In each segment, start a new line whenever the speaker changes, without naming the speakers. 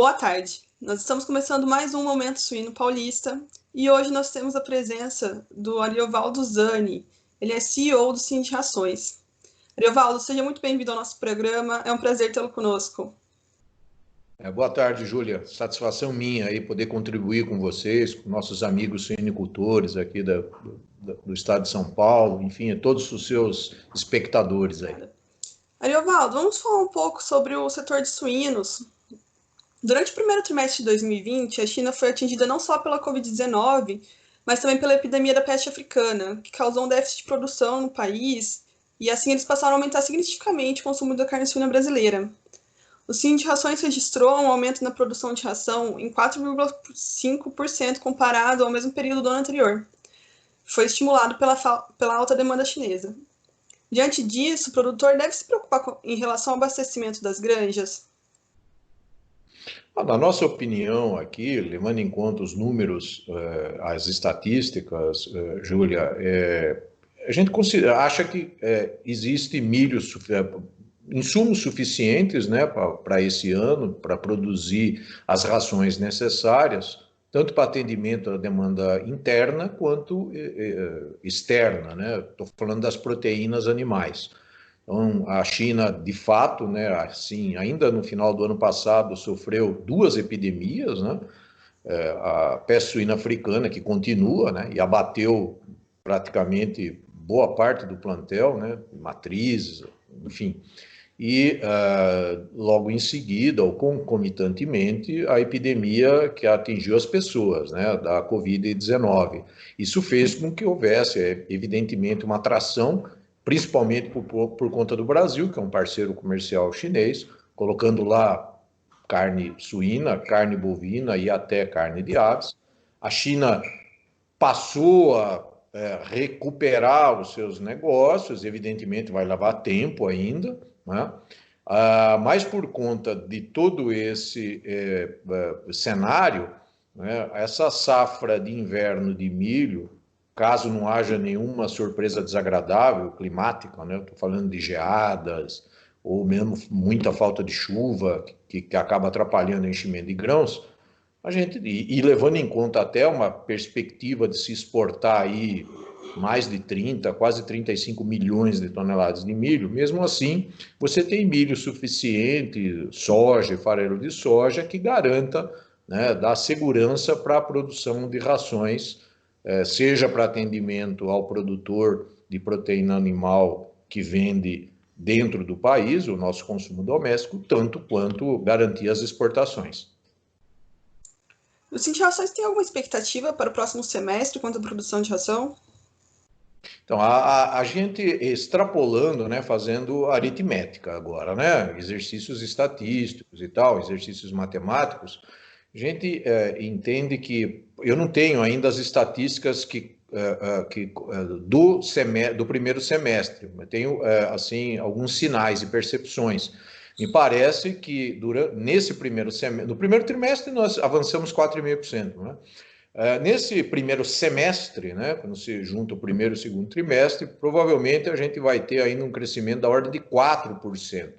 Boa tarde. Nós estamos começando mais um Momento Suíno Paulista e hoje nós temos a presença do Ariovaldo Zani. Ele é CEO do Cindy Rações. Ariovaldo, seja muito bem-vindo ao nosso programa. É um prazer tê-lo conosco.
Boa tarde, Júlia. Satisfação minha aí poder contribuir com vocês, com nossos amigos suinicultores aqui do estado de São Paulo, enfim, todos os seus espectadores aí.
Ariovaldo, vamos falar um pouco sobre o setor de suínos. Durante o primeiro trimestre de 2020, a China foi atingida não só pela Covid-19, mas também pela epidemia da peste africana, que causou um déficit de produção no país, e assim eles passaram a aumentar significativamente o consumo da carne suína brasileira. O Cindy Rações registrou um aumento na produção de ração em 4,5% comparado ao mesmo período do ano anterior. Foi estimulado pela alta demanda chinesa. Diante disso, o produtor deve se preocupar em relação ao abastecimento das granjas?
Na nossa opinião aqui, levando em conta os números, as estatísticas, Júlia, a gente acha que existe milho, insumos suficientes, né, para esse ano, para produzir as rações necessárias, tanto para atendimento à demanda interna quanto externa, né? Estou falando das proteínas animais. Então, a China, de fato, né, assim, ainda no final do ano passado, sofreu duas epidemias, né? A peste suína africana, que continua, né, e abateu praticamente boa parte do plantel, né, matrizes, enfim. E logo em seguida, ou concomitantemente, a epidemia que atingiu as pessoas, né, da Covid-19. Isso fez com que houvesse, evidentemente, uma atração, principalmente por conta do Brasil, que é um parceiro comercial chinês, colocando lá carne suína, carne bovina e até carne de aves. A China passou a recuperar os seus negócios, evidentemente vai levar tempo ainda, né? Mas por conta de todo esse cenário, né, essa safra de inverno de milho, caso não haja nenhuma surpresa desagradável climática, né, estou falando de geadas, ou mesmo muita falta de chuva, que acaba atrapalhando o enchimento de grãos, a gente, e levando em conta até uma perspectiva de se exportar aí mais de 30, quase 35 milhões de toneladas de milho, mesmo assim, você tem milho suficiente, soja e farelo de soja, que garanta, né, dá segurança para a produção de rações, seja para atendimento ao produtor de proteína animal que vende dentro do país, o nosso consumo doméstico, tanto quanto garantir as exportações.
O Cindy Rações tem alguma expectativa para o próximo semestre quanto à produção de ração?
Então, a gente extrapolando, né, fazendo aritmética agora, né, exercícios estatísticos e tal, exercícios matemáticos, a gente entende que eu não tenho ainda as estatísticas do primeiro semestre, mas tenho assim alguns sinais e percepções. Me parece que nesse primeiro semestre, no primeiro trimestre nós avançamos 4,5%, né? Nesse primeiro semestre, né, quando se junta o primeiro e o segundo trimestre, provavelmente a gente vai ter ainda um crescimento da ordem de 4%.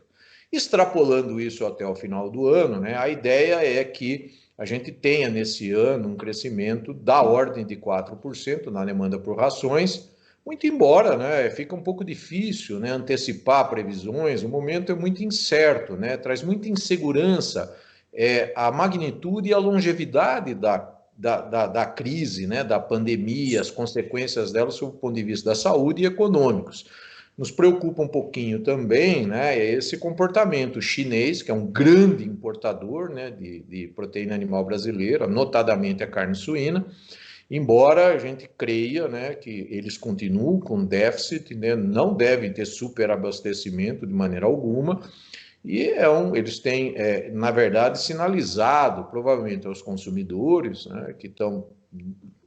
Extrapolando isso até o final do ano, né, a ideia é que a gente tenha nesse ano um crescimento da ordem de 4% na demanda por rações, muito embora, né, fica um pouco difícil, né, antecipar previsões, o momento é muito incerto, né, traz muita insegurança, a magnitude e a longevidade da crise, né, da pandemia, as consequências dela sob o ponto de vista da saúde e econômicos. Nos preocupa um pouquinho também, né, esse comportamento chinês, que é um grande importador, né, de proteína animal brasileira, notadamente a carne suína, embora a gente creia, né, que eles continuam com déficit, né, não devem ter superabastecimento de maneira alguma, e eles têm, na verdade, sinalizado, provavelmente aos consumidores, né, que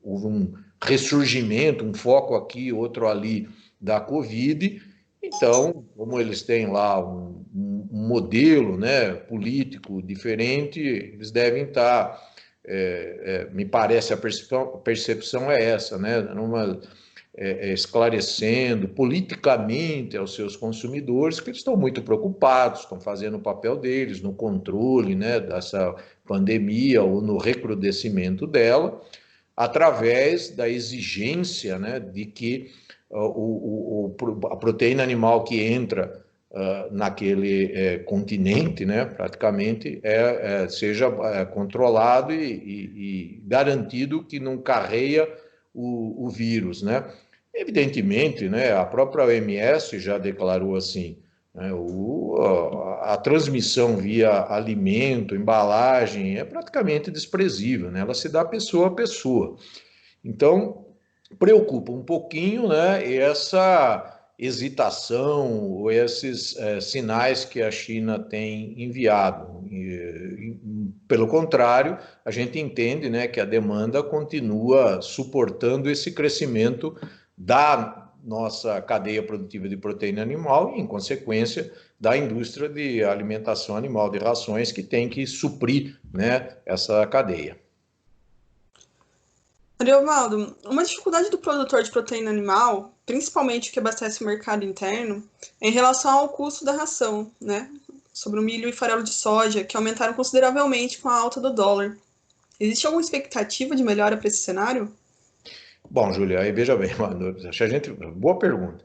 houve um ressurgimento, um foco aqui, outro ali, da Covid. Então, como eles têm lá um modelo, né, político diferente, eles devem estar, me parece, a percepção é essa, né, esclarecendo politicamente aos seus consumidores que eles estão muito preocupados, estão fazendo o papel deles no controle, né, dessa pandemia ou no recrudescimento dela, através da exigência, né, de que a proteína animal que entra naquele continente, né, praticamente, seja controlado e garantido que não carreia o vírus, né? Evidentemente, né, a própria OMS já declarou assim, né, a transmissão via alimento, embalagem, é praticamente desprezível, né? Ela se dá pessoa a pessoa. Então, preocupa um pouquinho, né, essa hesitação ou esses sinais que a China tem enviado. Pelo contrário, a gente entende, né, que a demanda continua suportando esse crescimento da nossa cadeia produtiva de proteína animal e, em consequência, da indústria de alimentação animal, de rações, que tem que suprir, né, essa cadeia.
Ariovaldo, uma dificuldade do produtor de proteína animal, principalmente o que abastece o mercado interno, é em relação ao custo da ração, né? Sobre o milho e farelo de soja, que aumentaram consideravelmente com a alta do dólar. Existe alguma expectativa de melhora para esse cenário?
Bom, Júlia, aí veja bem, boa pergunta.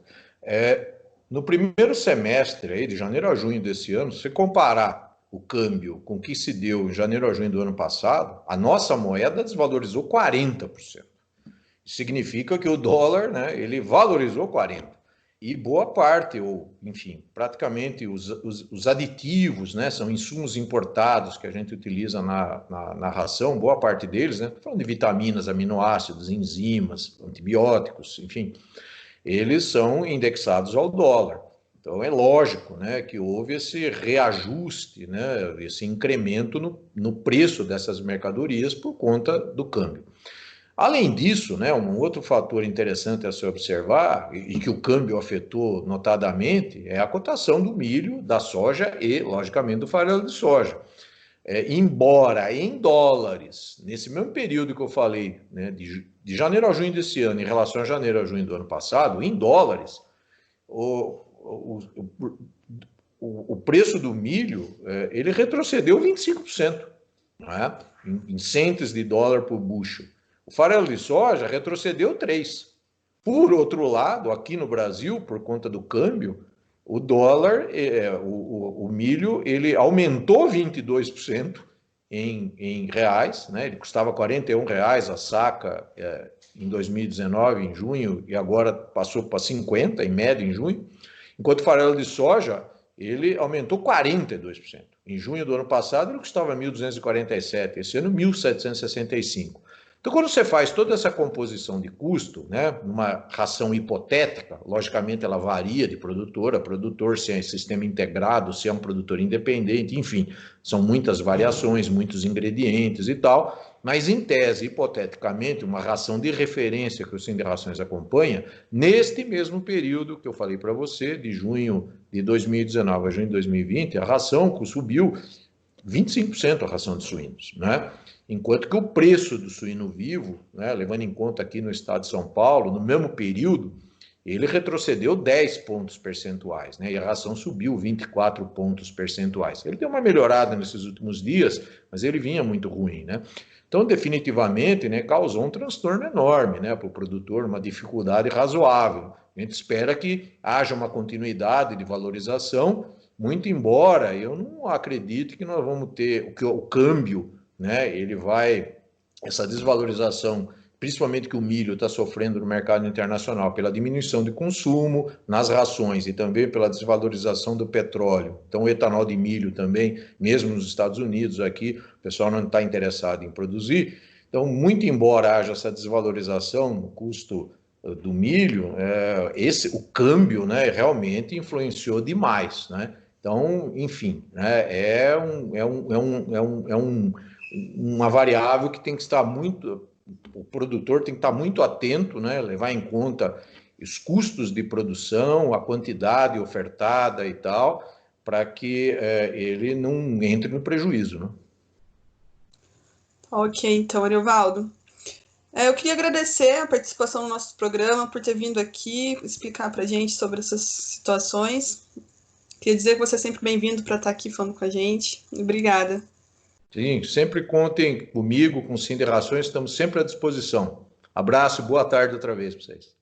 No primeiro semestre, aí, de janeiro a junho desse ano, se você comparar o câmbio com o que se deu em janeiro a junho do ano passado, a nossa moeda desvalorizou 40%. Significa que o dólar, né, ele valorizou 40%. E boa parte, ou enfim, praticamente os aditivos, né, são insumos importados que a gente utiliza na ração, boa parte deles, né, falando de vitaminas, aminoácidos, enzimas, antibióticos, enfim, eles são indexados ao dólar. Então é lógico, né, que houve esse reajuste, né, esse incremento no preço dessas mercadorias por conta do câmbio. Além disso, né, um outro fator interessante a se observar, e que o câmbio afetou notadamente, é a cotação do milho, da soja e, logicamente, do farelo de soja. Embora em dólares, nesse mesmo período que eu falei, né, de janeiro a junho desse ano, em relação a janeiro a junho do ano passado, em dólares, o preço do milho ele retrocedeu 25%, não é? Em centes de dólar por bushel. O farelo de soja retrocedeu 3%. Por outro lado, aqui no Brasil, por conta do câmbio, o dólar, o milho, ele aumentou 22% em reais, né? Ele custava R$ 41 a saca em 2019, em junho, e agora passou para 50, em média, em junho. Enquanto o farelo de soja, ele aumentou 42%. Em junho do ano passado, ele custava 1.247, esse ano 1.765. Então, quando você faz toda essa composição de custo, né, numa ração hipotética, logicamente ela varia de produtor a produtor, se é sistema integrado, se é um produtor independente, enfim, são muitas variações, muitos ingredientes e tal, mas em tese, hipoteticamente, uma ração de referência que o Sim de Rações acompanha, neste mesmo período que eu falei para você, de junho de 2019 a junho de 2020, a ração subiu 25% a ração de suínos, né? Enquanto que o preço do suíno vivo, né, levando em conta aqui no estado de São Paulo, no mesmo período, ele retrocedeu 10 pontos percentuais, né, e a ração subiu 24 pontos percentuais. Ele deu uma melhorada nesses últimos dias, mas ele vinha muito ruim, né? Então, definitivamente, né, causou um transtorno enorme, né, para o produtor, uma dificuldade razoável. A gente espera que haja uma continuidade de valorização, muito embora eu não acredite que nós vamos ter o câmbio, né, ele vai, essa desvalorização, principalmente que o milho está sofrendo no mercado internacional pela diminuição de consumo nas rações e também pela desvalorização do petróleo. Então, o etanol de milho também, mesmo nos Estados Unidos aqui, o pessoal não está interessado em produzir. Então, muito embora haja essa desvalorização no custo do milho, o câmbio, né, realmente influenciou demais, né? Então, enfim, né, uma variável que tem que estar muito, o produtor tem que estar muito atento, né, levar em conta os custos de produção, a quantidade ofertada e tal, para que ele não entre no prejuízo, né?
Ok, então, Ariovaldo. Eu queria agradecer a participação no nosso programa, por ter vindo aqui explicar para a gente sobre essas situações. Queria dizer que você é sempre bem-vindo para estar aqui falando com a gente. Obrigada.
Sim, sempre contem comigo, com o Sinderações, estamos sempre à disposição. Abraço e boa tarde outra vez para vocês.